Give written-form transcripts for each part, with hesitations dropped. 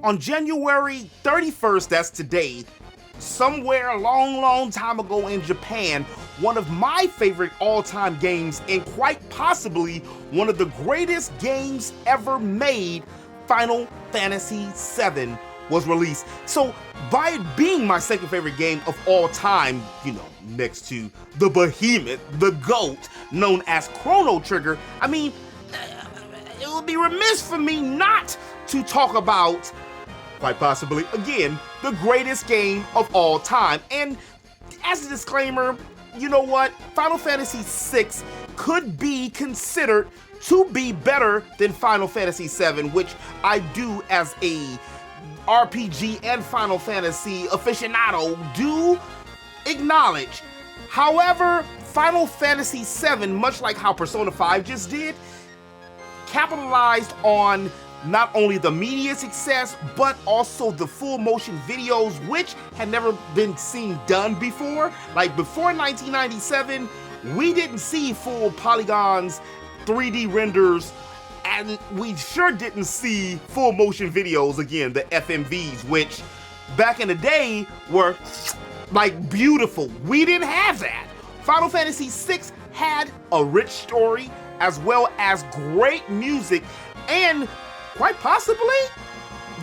On January 31st, that's today, somewhere a long time ago in Japan, one of my favorite all-time games, and quite possibly one of the greatest games ever made, Final Fantasy VII, was released. So by it being my second favorite game of all time, you know, next to the behemoth, the GOAT, known as Chrono Trigger, I mean, it would be remiss for me not to talk about, quite possibly, again, the greatest game of all time. And as a disclaimer, you know what? Final Fantasy VI could be considered to be better than Final Fantasy VII, which I do as a RPG and Final Fantasy aficionado do acknowledge. However, Final Fantasy VII, much like how Persona 5 just did, capitalized on not only the media success, but also the full motion videos, which had never been seen done before. Like before 1997, we didn't see full polygons, 3D renders, and we sure didn't see full motion videos, again, the FMVs, which back in the day were like beautiful. We didn't have that. Final Fantasy VI had a rich story as well as great music and quite possibly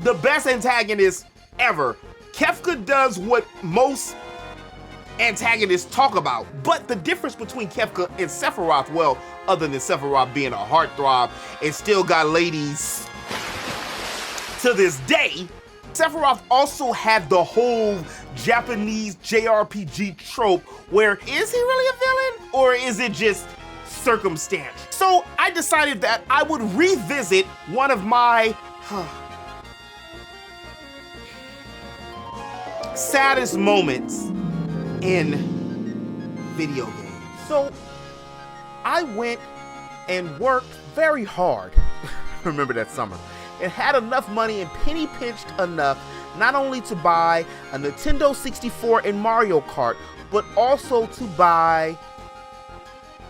the best antagonist ever. Kefka does what most antagonists talk about, but the difference between Kefka and Sephiroth, well, other than Sephiroth being a heartthrob and still got ladies to this day, Sephiroth also had the whole Japanese JRPG trope where is he really a villain or is it just circumstantial? So I decided that I would revisit one of my saddest moments in video games. So I went and worked very hard, remember that summer, and had enough money and penny pinched enough not only to buy a Nintendo 64 and Mario Kart, but also to buy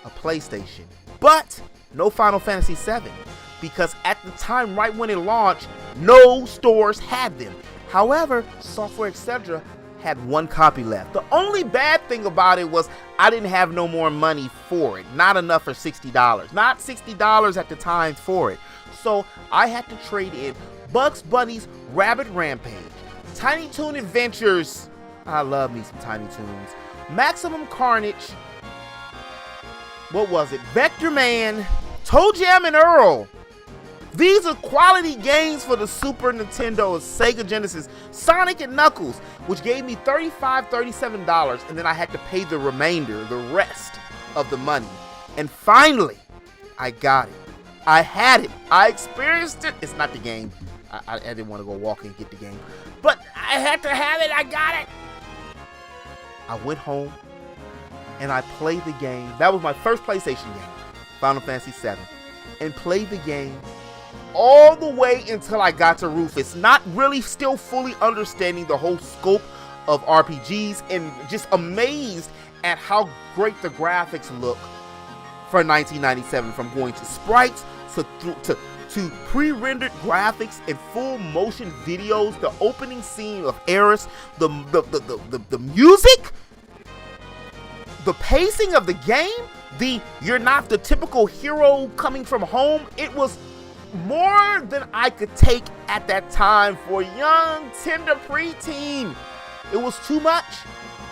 a PlayStation. But no Final Fantasy VII, because at the time, right when it launched, no stores had them. However, Software Etc. had one copy left. The only bad thing about it was I didn't have no more money for it. Not enough for $60. Not $60 at the time for it. So I had to trade in Bugs Bunny's Rabbit Rampage, Tiny Toon Adventures, I love me some Tiny Toons, Maximum Carnage, what was it, Vector Man, Toe Jam and Earl. These are quality games for the Super Nintendo, Sega Genesis, Sonic and Knuckles, which gave me $35, $37, and then I had to pay the remainder, the rest of the money. And finally, I got it. I had it. I experienced it. It's not the game. I didn't want to go walk and get the game. But I had to have it. I got it. I went home and I played the game. That was my first PlayStation game, Final Fantasy VII. And played the game all the way until I got to Rufus, not really still fully understanding the whole scope of RPGs, and just amazed at how great the graphics look for 1997, from going to sprites to pre-rendered graphics and full motion videos, the opening scene of Aeris, the music, the pacing of the game, you're not the typical hero coming from home. It was more than I could take at that time for a young, tender preteen. It was too much.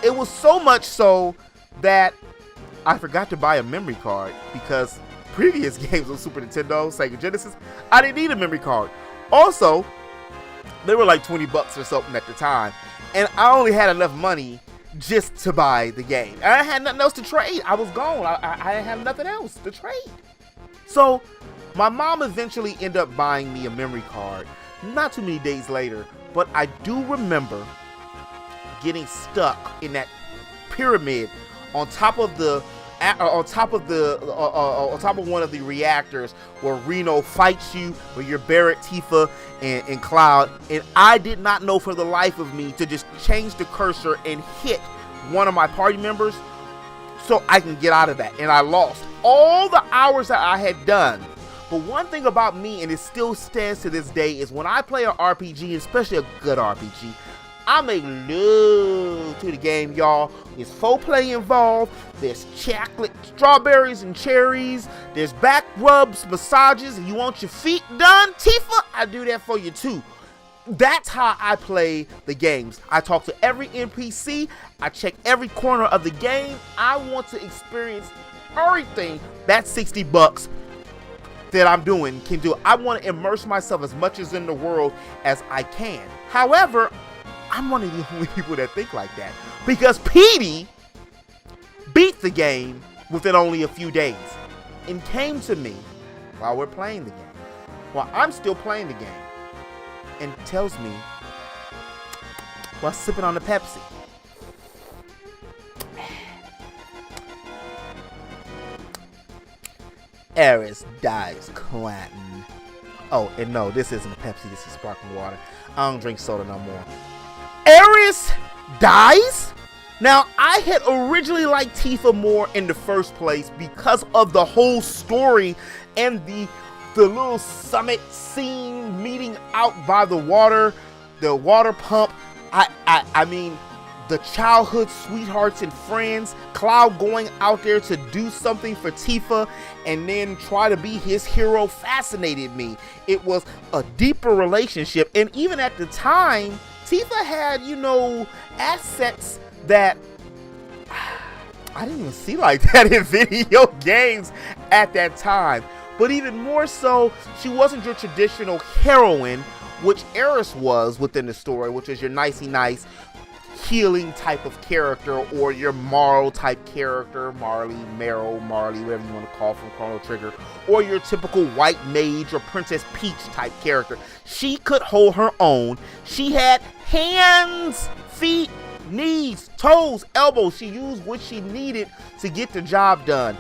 It was so much so that I forgot to buy a memory card, because previous games on Super Nintendo, Sega Genesis, I didn't need a memory card. Also, they were like $20 or something at the time, and I only had enough money just to buy the game. And I had nothing else to trade. I was gone. I didn't have nothing else to trade. So my mom eventually ended up buying me a memory card not too many days later, but I do remember getting stuck in that pyramid on top of one of the reactors where Reno fights you, where you're Barrett, Tifa, and Cloud, and I did not know for the life of me to just change the cursor and hit one of my party members so I can get out of that. And I lost all the hours that I had done But one thing about me, and it still stands to this day, is when I play an RPG, especially a good RPG, I make love to the game, y'all. There's foreplay involved. There's chocolate, strawberries, and cherries. There's back rubs, massages, and you want your feet done, Tifa? I do that for you too. That's how I play the games. I talk to every NPC. I check every corner of the game. I want to experience everything that $60 that I'm doing can do. I want to immerse myself as much as in the world as I can. However, I'm one of the only people that think like that, because Petey beat the game within only a few days and came to me while we're playing the game, while I'm still playing the game, and tells me while sipping on the Pepsi, Aerith dies Quentin. Oh, and no, this isn't a Pepsi, this is sparkling water. I don't drink soda no more. Aerith dies? Now, I had originally liked Tifa more in the first place because of the whole story and the little summit scene meeting out by the water pump. I mean, the childhood sweethearts and friends, Cloud going out there to do something for Tifa and then try to be his hero fascinated me. It was a deeper relationship, and even at the time, Tifa had, assets that I didn't even see like that in video games at that time. But even more so, she wasn't your traditional heroine, which Aerith was within the story, which is your nicey nice healing type of character, or your Marl type character, Marley, whatever you want to call from Chrono Trigger, or your typical white mage or Princess Peach type character. She could hold her own. She had hands, feet, knees, toes, elbows. She used what she needed to get the job done.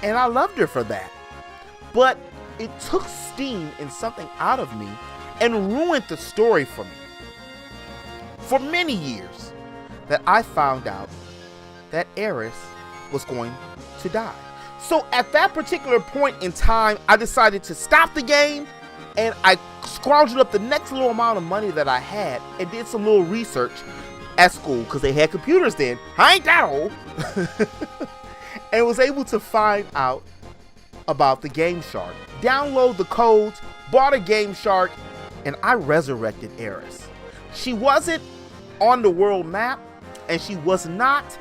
And I loved her for that. But it took steam and something out of me and ruined the story for me. For many years, that I found out that Aerith was going to die. So at that particular point in time, I decided to stop the game, and I scrounged up the next little amount of money that I had and did some little research at school, because they had computers then. I ain't that old. And was able to find out about the Game Shark. Download the codes, bought a Game Shark, and I resurrected Aerith. She wasn't on the world map, and she was not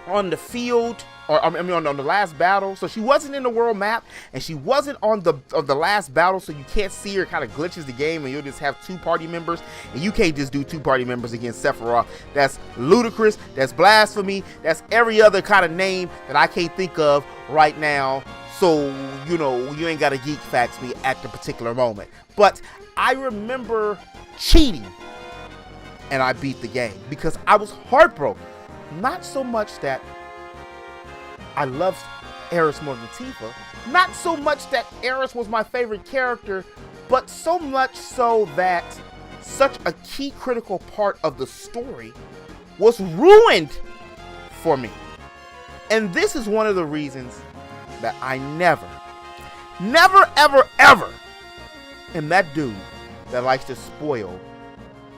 on the field, or on the last battle. So she wasn't in the world map, and she wasn't on the last battle, so you can't see her. Kind of glitches the game, and you'll just have two party members, and you can't just do two party members against Sephiroth. That's ludicrous. That's blasphemy. That's every other kind of name that I can't think of right now. So, you ain't got to geek facts me at the particular moment. But I remember cheating, and I beat the game because I was heartbroken. Not so much that I loved Aerith more than Tifa, not so much that Aerith was my favorite character, but so much so that such a key critical part of the story was ruined for me. And this is one of the reasons that I never, ever am that dude that likes to spoil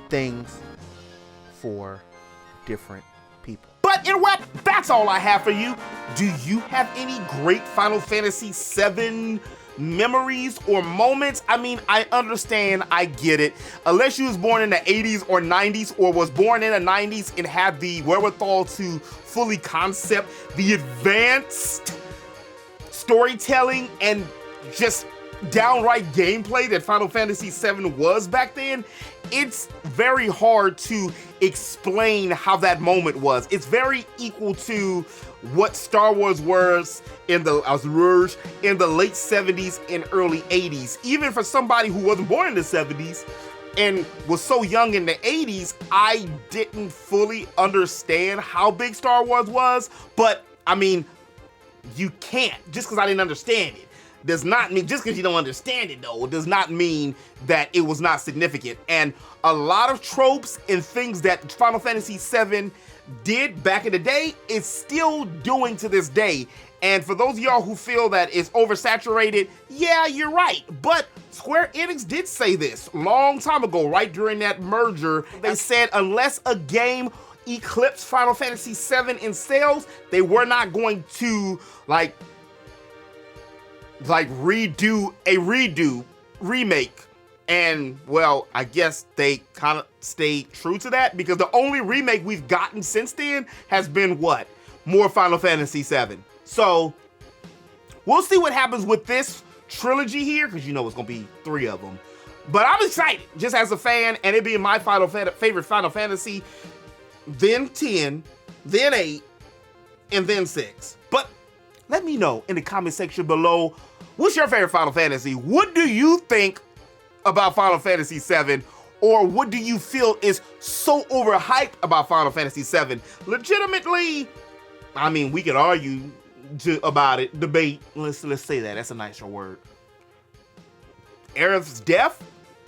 things for different people. But in wrap, that's all I have for you. Do you have any great Final Fantasy VII memories or moments? I mean, I understand, I get it. Unless you was born in the 80s or 90s, or was born in the 90s and had the wherewithal to fully concept the advanced storytelling and just downright gameplay that Final Fantasy VII was back then, it's very hard to explain how that moment was. It's very equal to what Star Wars was in the late 70s and early 80s. Even for somebody who wasn't born in the 70s and was so young in the 80s, I didn't fully understand how big Star Wars was. But I mean, you can't, just because I didn't understand it does not mean, just because you don't understand it though, does not mean that it was not significant. And a lot of tropes and things that Final Fantasy VII did back in the day is still doing to this day. And for those of y'all who feel that it's oversaturated, yeah, you're right. But Square Enix did say this long time ago, right during that merger. They said unless a game eclipsed Final Fantasy VII in sales, they were not going to like remake. And well, I guess they kind of stayed true to that, because the only remake we've gotten since then has been what? More Final Fantasy VII. So we'll see what happens with this trilogy here, because you know it's gonna be 3 of them. But I'm excited, just as a fan, and it being my favorite Final Fantasy, then 10, then 8, and then 6. But let me know in the comment section below, what's your favorite Final Fantasy? What do you think about Final Fantasy VII? Or what do you feel is so overhyped about Final Fantasy VII? Legitimately, I mean, we could argue about it, debate. Let's say that. That's a nicer word. Aerith's death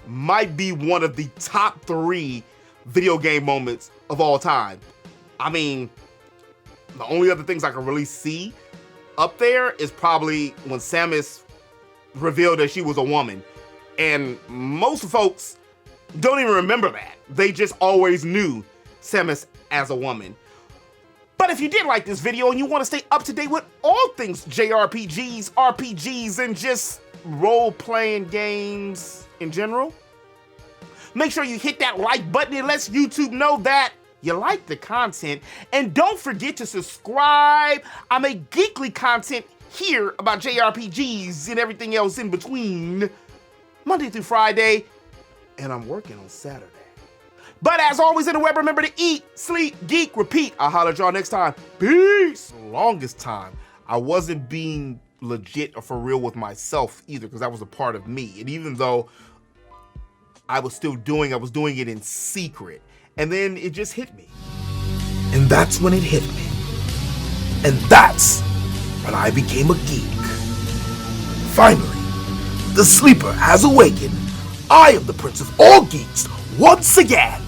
might be one of the top 3 video game moments of all time. I mean, the only other things I can really see up there is probably when Samus revealed that she was a woman. And most folks don't even remember that. They just always knew Samus as a woman. But if you did like this video and you want to stay up to date with all things JRPGs, RPGs, and just role-playing games in general, make sure you hit that like button. It lets YouTube know that you like the content. And don't forget to subscribe. I make geekly content here about JRPGs and everything else in between, Monday through Friday, and I'm working on Saturday. But as always in the web, remember to eat, sleep, geek, repeat. I'll holler at y'all next time. Peace. The longest time, I wasn't being legit or for real with myself either, because that was a part of me. And even though I was doing it in secret. And then it just hit me. And that's when it hit me. And that's when I became a geek. Finally, the sleeper has awakened. I am the prince of all geeks once again.